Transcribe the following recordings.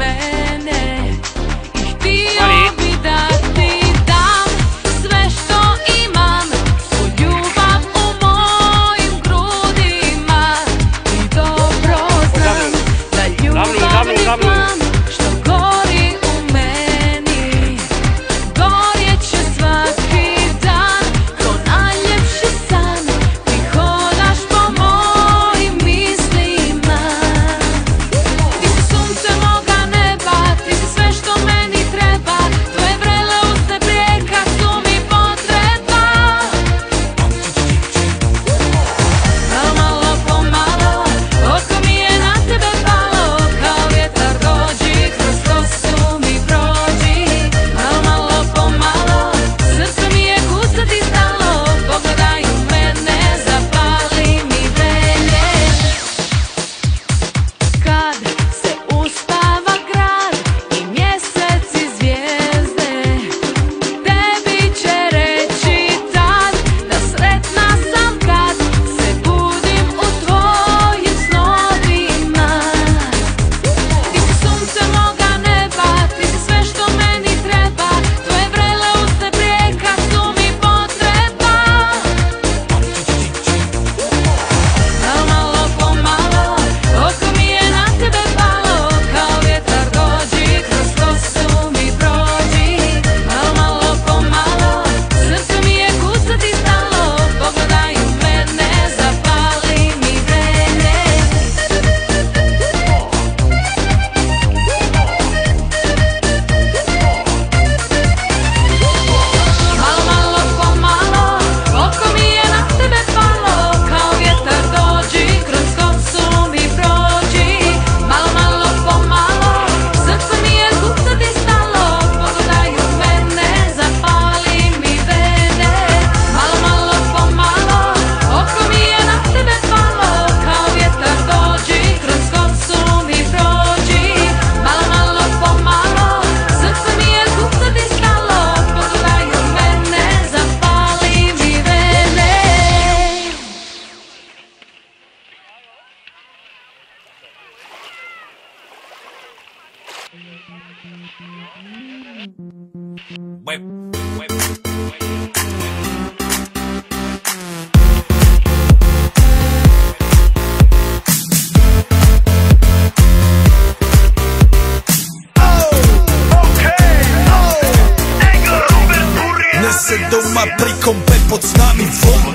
mene i htio bi da ti dam sve što imam, svu ljubav u mojim grudima. I dobro znam da ljubavni plan što gori u meni gorjet će svaki dan, ko najljepši san ti hodaš po mojim mislima. Ti si sunce moga neba, ti si sve što meni treba, tvoje vrele usne prijeka su mi potreba. Malo, malo, pomalo, oko mi je na tebe palo, kao vjetar dođi, kroz kosu mi prođi. Malo, malo, pomalo, srce mi je gusto ti stalo, pogledaj u mene, zapali mi velje. Kad se uspava grad i mjesec i zvijezde, tebi će reći tad da sretna sam kad se budim u tvojim snovima. Ti si sunce moga neba, ti si sve što meni treba, tvoje vrele usne prijeka su mi potreba. Malo, malo, pomalo, oko mi je na tebe palo, kao vjetar dođi, kroz kosu mi prođi. Malo, malo, pomalo, srce mi je gusto ti stalo, pogledaj u mene, zapali mi velje. Malo, malo, pomalo, oko mi je na tebe palo, kao vjetar dođi, kroz kosu mi prođi. Malo, malo, pomalo, srce mi je gusto ti stalo, pogledaj u mene, zapali mi vene. Malo, malo, pomalo, oko mi je na tebe palo, kao vjetar dođi, kroz kosu mi prođi. Malo, malo, pomalo, srce mi je gusto ti stalo, pogledaj u mene, zapali mi vene. Nese doma pri kompe pod nami von.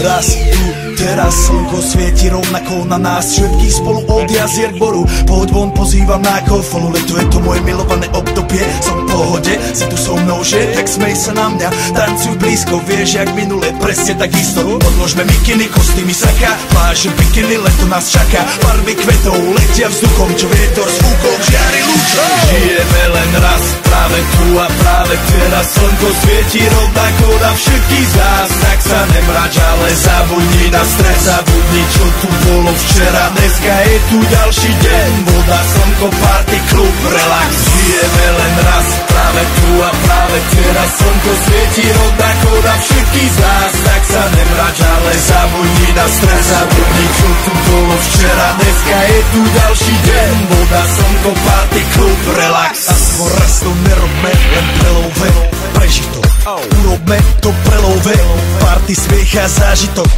Raz tu, teraz slnko svieti rovnako na nás všetkých spolu od jazier k boru. Pohoď von, pozývam na kofolu, leto je to moje milované obdobie. Som v pohode, si tu so mnou, že? Tak smej sa na mňa, tancuj blízko, vieš jak minule, presne tak isto. Odložme mikiny, kostýmy, saka, pláže, bikiny, leto nás čaká. Farby kvetov letia vzduchom, čo vietor s fúkom žiari lúčom. Žijeme len raz, práve tu a práve teraz slnko svieti rovnako na všetkých z nás. Tak sa nemrač, ale zabudni na stres, zabudni čo tu bolo včera. Dneska je tu ďalší deň, voda, slnko, party, klub, relax. Žijeme len raz, práve tu a práve teraz slnko svieti rovnako na všetkých z nás. Tak sa nemrač, ale zabudni na stres, zabudni čo tu bolo včera. Dneska je tu ďalší deň, voda, slnko, party, klub, relax. Aspoň raz to nerobme, len prelove, prežitok. Urobme to prelove, party, smiech a zážitok.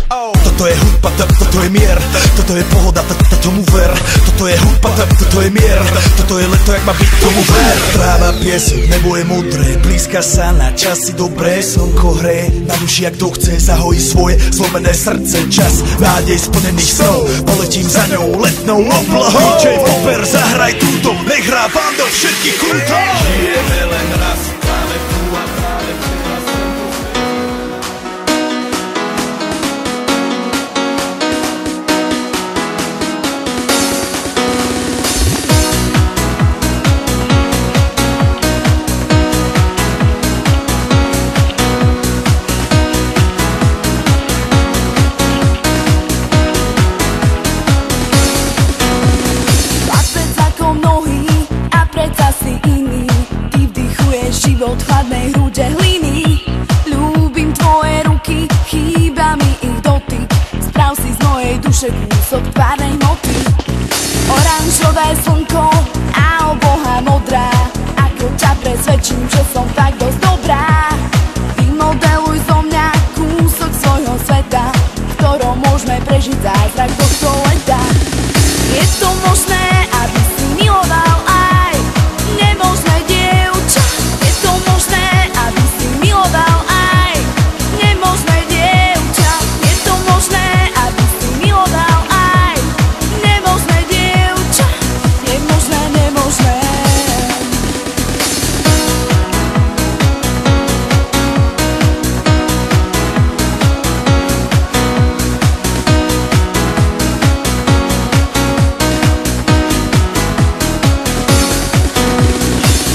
Toto je hudba, toto je mier, toto je pohoda, tomu ver. Toto je hudba, toto je mier, toto je leto, jak má byť, tomu ver. Tráva, piesok, nebo je modré, blízka sa na časy dobré. Slnko hreje na duši, jak to chce, zahojí svoje zlomené srdce. Čas nádej splnených snov, poletím za ňou letnou oblohou. DJ Popper, zahraj túto, nech hrá vám do všetkých kútov. Žijeme len raz, práve tu a práve teraz. Život v chladnej hrude hliny. Ľúbim tvoje ruky, chýba mi ich dotyk. Sprav si z mojej duše kúsok tvárnej hmoty. Oranžové slnko a zázrak tohto leta. Je to možné, aby si miloval aj nemožné dievča? Je to možné, aby si miloval aj nemožné dievča? Je to možné, aby si miloval aj nemožné dievča? Je možné, nemožné.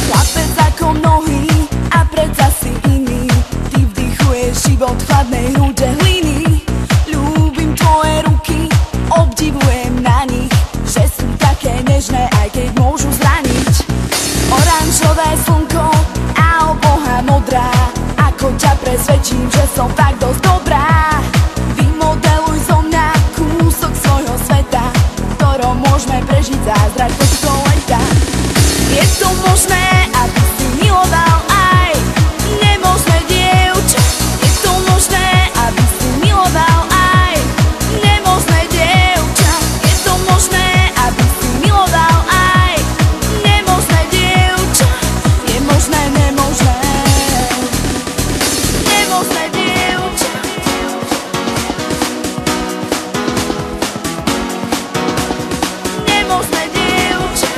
Chlapec ako mnohí a predsa si iný. Ty vdychuješ život chladnej hrude hliny. Ľúbim tvoje ruky, obdivujem na nich, že sú také nežné, aj keď môžu zraniť. Oranžové slnko a obloha modrá, ako ťa presvedčím, že som fakt dosť dobrá. Vymodeluj zo mňa kúsok svojho sveta, v ktorom môžeme prežiť zázrak tohto leta. Je to možné, aby si miloval aj nemožné dievča? Je to možné, aby si miloval aj nemožné dievča? Je to možné, aby si miloval aj nemožné dievča? Je možné, nemožné. Nemožné dievča. Nemožné dievča.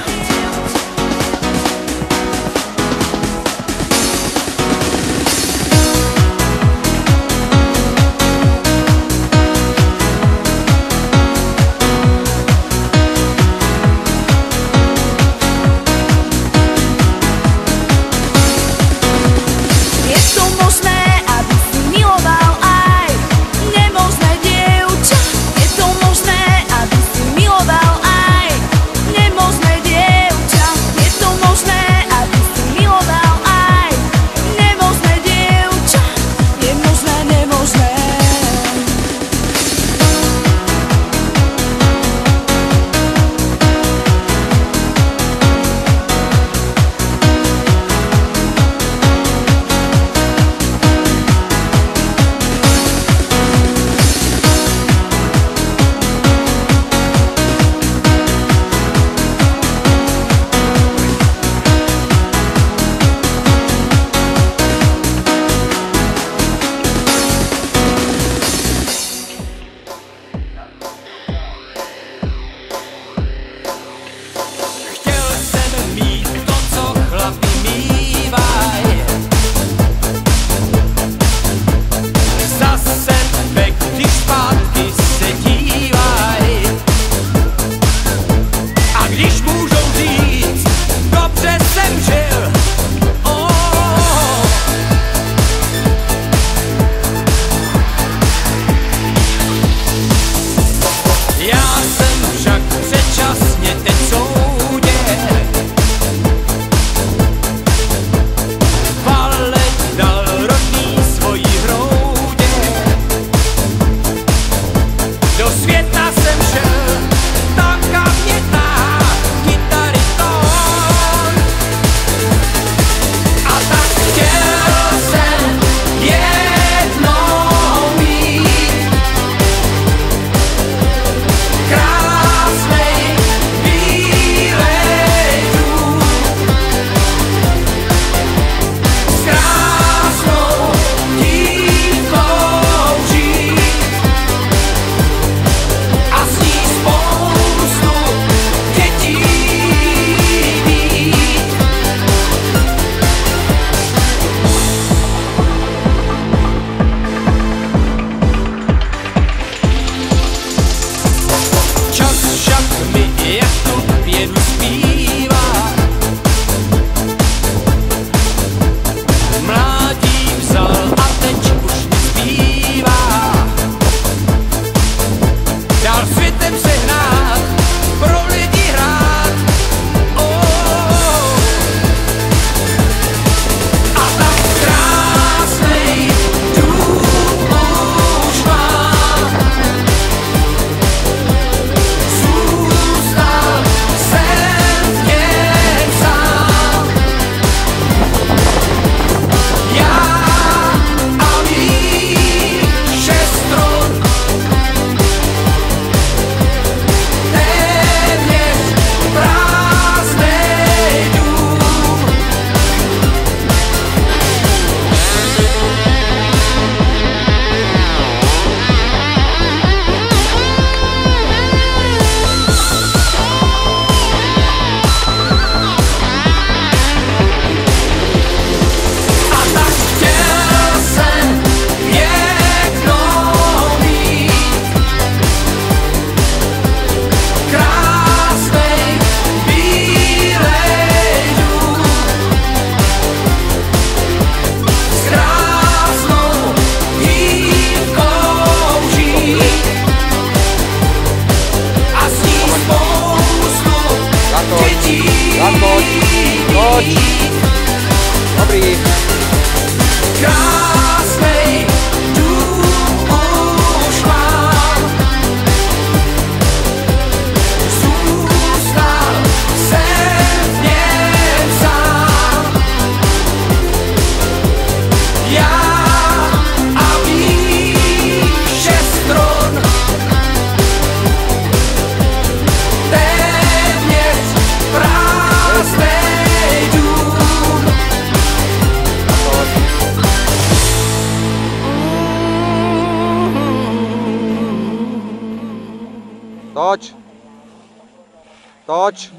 Toč.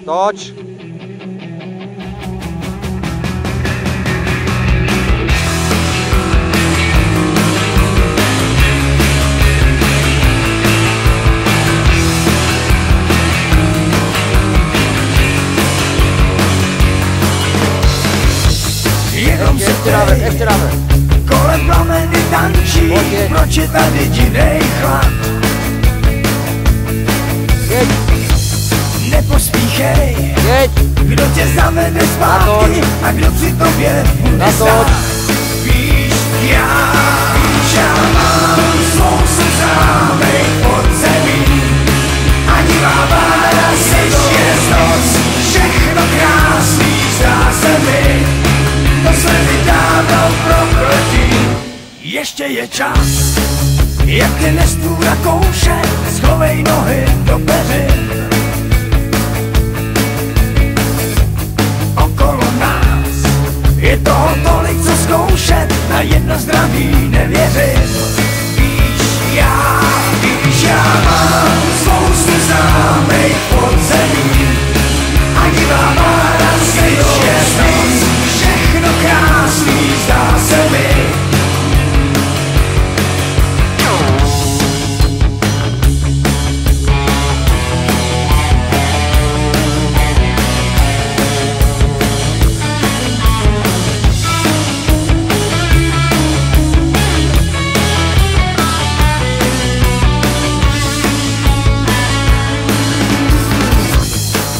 Toč. Ještě dáme. Kolem plameny tančí, proč je tady divnej chlad? Jeď. Nepospíchej, Jeď. kdo tě zavede zpátky a kdo při tobě bude stát. Víš, já mám svou sezámek pod zemí a divá vláda je noc, všechno krásný zdá se mi. To se mi dávno prokletí. Ještě je čas, jak ty nestůra kouše, schovej nohy do peřin. Okolo nás je toho tolik, co zkoušet, na jedno zdraví nevěřím. Víš, já mám spoustu známej pod zemí a divá vláda je noc, všechno krásný zdá se mi.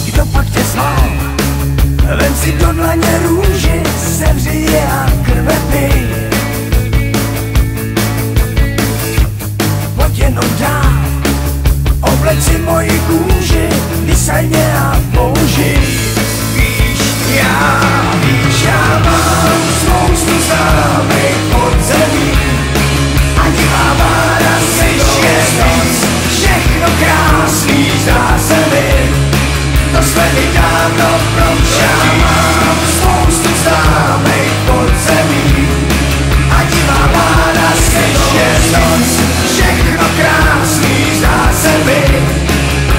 Kdo pak tě slal? Vem si do dlaně růži, sevři je a krve pij. Pojď jenom dál, obleč si moji kůži, vysaj mě a použij. Víš, já mám spoustu známej pod zemí a divá vláda je noc, všechno krásný zdá se mi. To jsme mi dávno promšel. Mám spoustu známej pod zemí a divá vláda je noc, všechno krásný zdá se mi.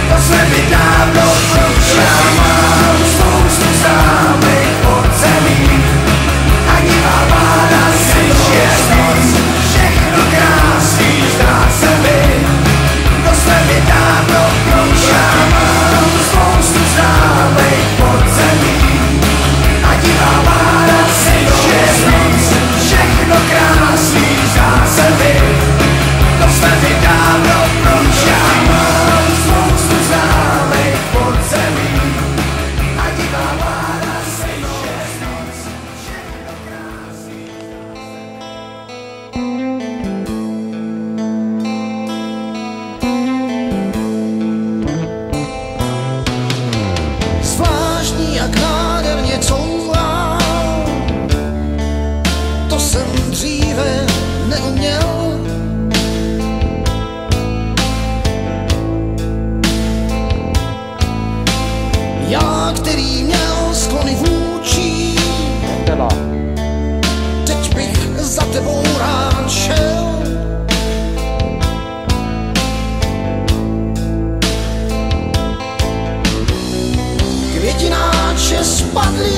To jsme mi dávno promšel. Mám spoustu známej pod zemí a divá vláda je noc, všechno krásný zdá se mi. To jsme mi dávno promšel. Mám spoustu známej pod zemí a divá vláda je noc, všechno krásný zdá se mi. To jsme mi dávno promšel. Mám spoustu známej pod zemí a divá vláda je noc, všechno krásný. Zvláštní, jak nádherně couvá, to jsem dříve neuměl. Já, který měl sklony vůči, teď bych za tebou rád šel. Květináče spadly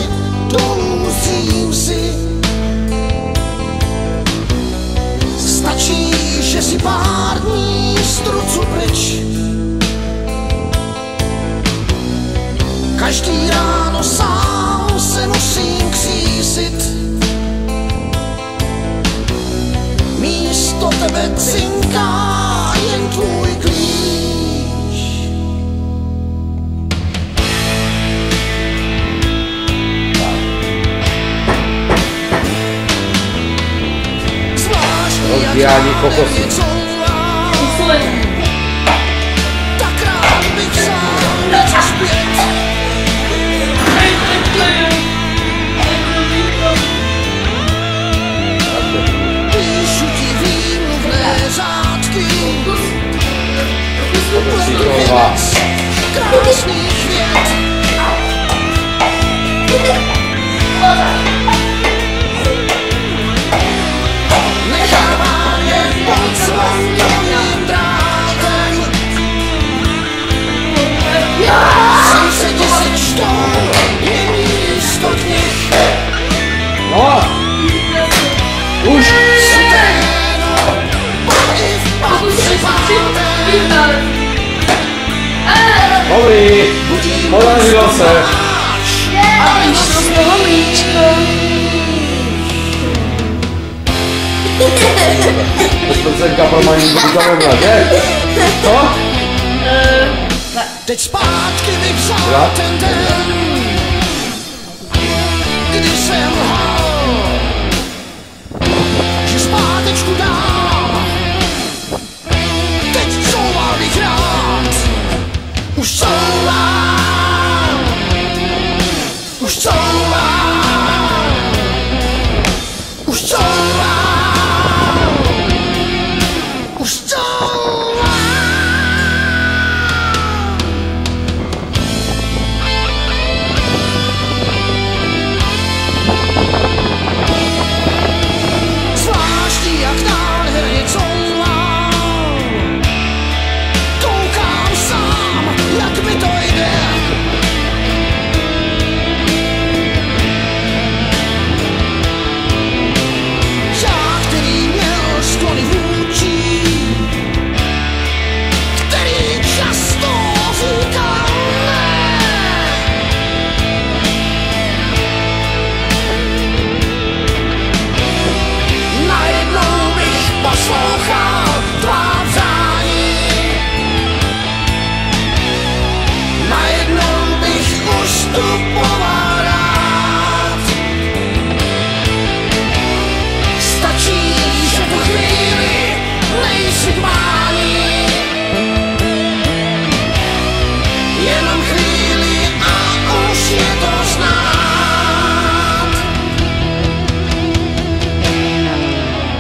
dolů z římsy. Stačí, že si pár dní z trucu pryč. Každý ráno sám se musím křísit. Místo tebe cinká jen tvůj klíč. Rozbíjání kokosy. Tak rád bych vzal něco zpět. Píšu ti výmluvné řádky, krásný květ. Nechávám je pod svým drátem. Dobrý, podařilo se. A vyšlo z toho mlíčko. Bezprcenka pro maní budu že? Co? Teď zpátky bych vzal ten den, kdy jsem lhal, že zpátečku dám. Teď couval bych rád, už couvám, už couvám, už couvám, už couvám. Zvláštní, jak nádherně couvám. Koukám sám, jak mi to jde. Já, který měl sklony vůči, který často říkal ne. Najednou bych poslouchal tvá přání. Najednou bych ustupoval rád. Stačí, že tu chvíli nejsi k mání. Jenom chvíli a už je to znát.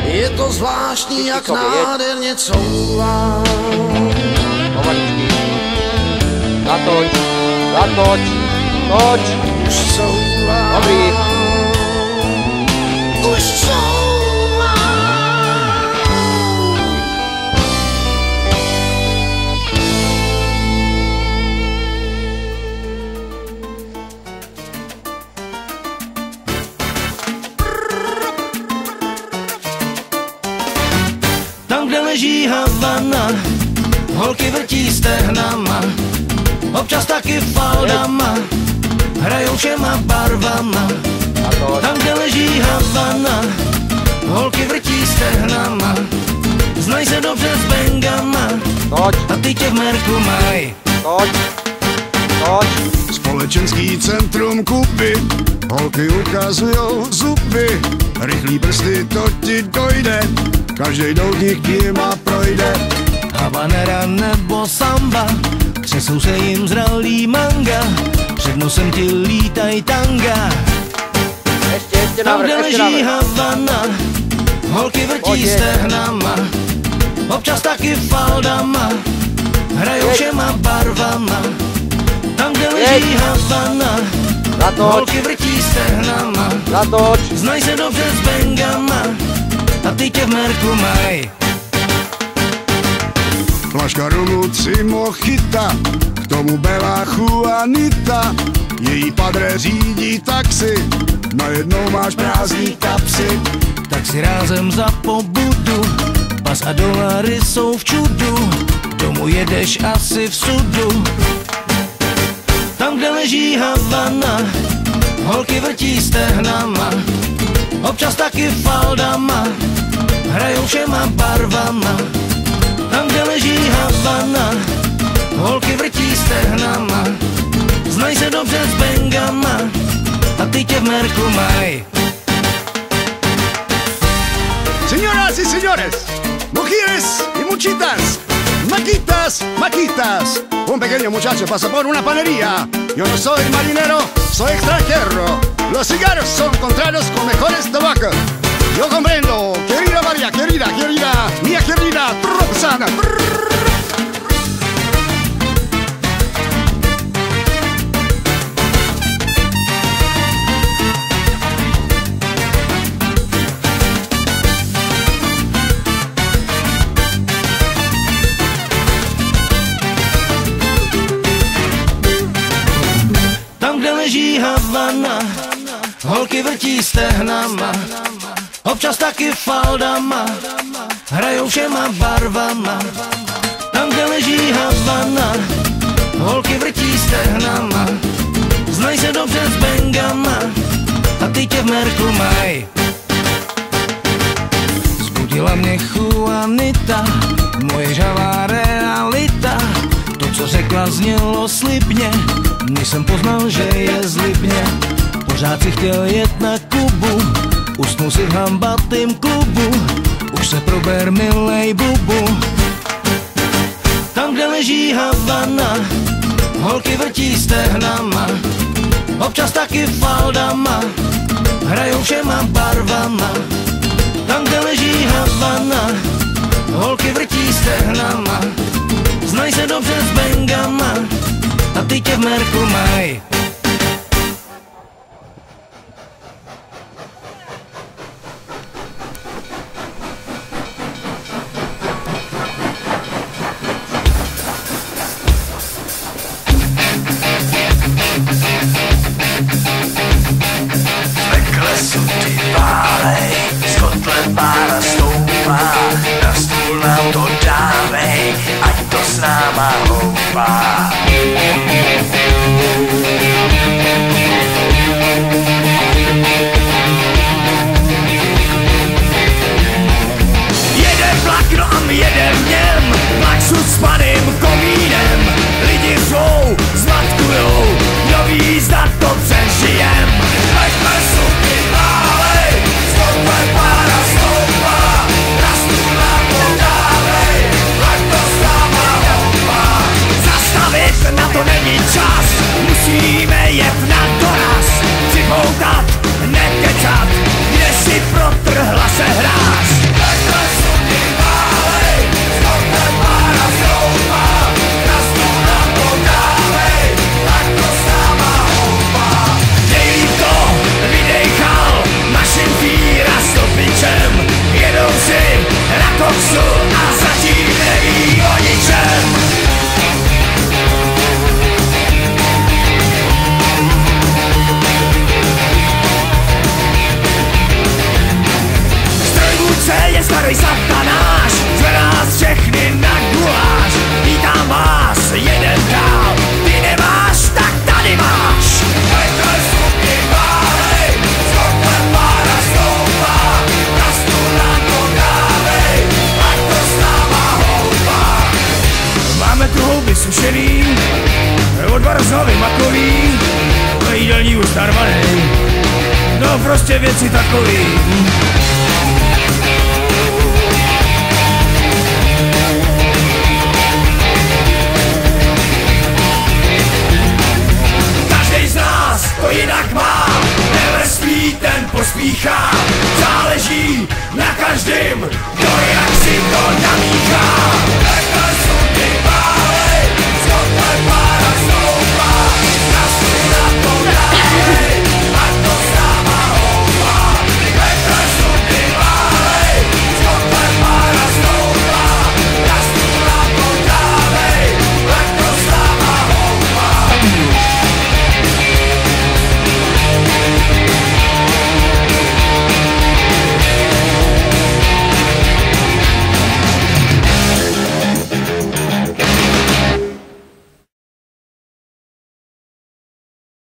Je to zvláštní, jak nádherně couvám. Pomaličky. Zatoč, zatoč, toč. Už couvám. Dobrý. Už couvám. Tam, kde leží Havana, holky vrtí stehnama, občas taky faldama, hrajou všema barvama. Zatoč. Tam, kde leží Havana, holky vrtí stehnama, znají se dobře s bengama, Toč, a ty tě v merku maj. toč, toč. Společenský centrum Kuby, holky ukazujou zuby, rychlý prsty to ti dojde, každej doutník nima projde. Habanera nebo samba, třesou se jim zralý manga, před nosem ti lítaj tanga. Ještě Tam, návrh, kde ještě leží návrh. Havana, holky vrtí Pojď. stehnama, občas taky faldama, hrajou všema barvama. Tam, kde leží Havana, Zatoč, holky vrtí stehnama, zatoč. znají se dobře s bengama, a ty tě v merku maj. Flaška rumu Cimochita, k tomu Bela Juanita, její padre řídí taxi, najednou máš prázdný kapsy. Tak si rázem za pobudu, pas a dolary jsou v čudu, domů jedeš asi v sudu. Tam, kde leží Havana, holky vrtí stehnama, občas taky faldama, hrajou všema barvama. Tam, kde leží Havana, holky vrtí stehnama, znají se dobře s bengama, a ty tě v merku maj. Señoras y señores, mujeres y muchitas, maquitas, maquitas. Un pequeño muchacho pasa por una panadería. Yo no soy marinero, soy extranjero. Los cigarros son contrarios con mejores tabacos. Yo comprendo, querida María, querida, mía querida, Roxana. Tam, kde leží Havana, holky vrtí stehnama, občas taky faldama, hrajou všema barvama. Tam, kde leží Havana, holky vrtí znělo slibně, než jsem poznal, že je zlibně. Pořád si chtěl jet na Kubu, usnul si v hambatým klubu, už se prober, milej bubu. Tam, kde leží Havana, holky vrtí stehnama, občas taky faldama, hrajou všema barvama. Tam, kde leží Havana, holky vrtí stehnama, znaj se dobře s bengama a ty tě v merku maj. Ty válej, z kotle pára stoupá, na stůl nám to dávej, ať to s náma houpá. Jedem vlak, no a my jedem v něm, vlak s paným komínem, lidi řvou, zmatkujou, kdo ví, zda to přežijem. Pojďme suky válej, z kotle pára stoupá, na stůl nám to dávej, ať to s náma houpá. Zastavit na to není čas, musíme jet na doraz, připoutat, nekecat, kde si protrhla se hráz. Pojďme suky válej, z kotle pára stoupá, na stůl nám to dávej, ať to s náma houpá. Nejlíp to vydejchal našim víra s topičem, jedou si na koksu a zatím neví o ničem. Strojvůdce je starý satanáš, zve nás všechny na guláš, vítám vás, jedem dál, ty nemáš, tak tady máš. Pojďme suky válej, z kotle pára stoupá, na stůl nám to dávej, ať to s náma houpá. Máme tu houby sušený, odvar znovy makový, jídelní už narvanej, no prostě věci takový.